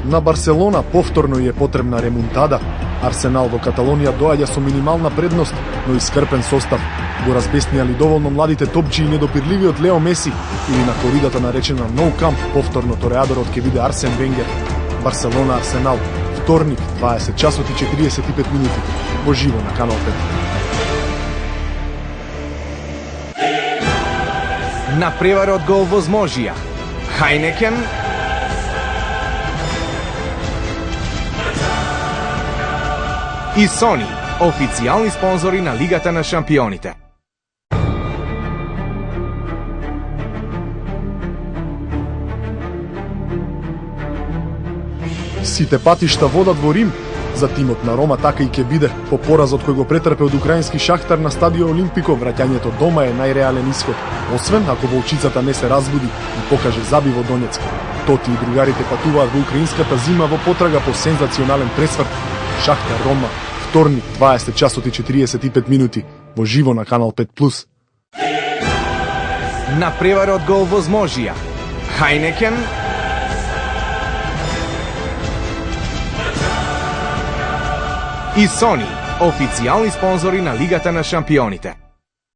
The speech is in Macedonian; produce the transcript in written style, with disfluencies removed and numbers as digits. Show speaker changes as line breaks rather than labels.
На Барселона повторно е потребна ремонтада. Арсенал во Каталонија доаѓа со минимална предност, но и скрпен состав. Го разбеснија ли доволно младите топчи и недопирливиот Лео Меси, или на коридата наречена No Camp, повторно тореадорот ќе биде Арсен Венгер. Барселона Арсенал, вторник, 20 часот и 45 минути, во живо на Канал 5.
На преварот го овозможија Хајнекен, и Сони, официјални спонзори на Лигата на шампионите.
Сите патишта водат во Рим. За тимот на Рома така и ќе биде. По поразот кој го претрпе од украински Шахтар на стадион Олимпико, враќањето дома е најреален исход. Освен ако волчицата не се разбуди и покаже заби во Донецк. Тоти и другарите патуваат во украинската зима во потрага по сензационален пресврт. Шахтар Рома, вторник, 20 часот и 45 минути, во живо на Канал 5+.
На преварот го овозможија Хајнекен, и Сони, официјални спонзори на Лигата на шампионите.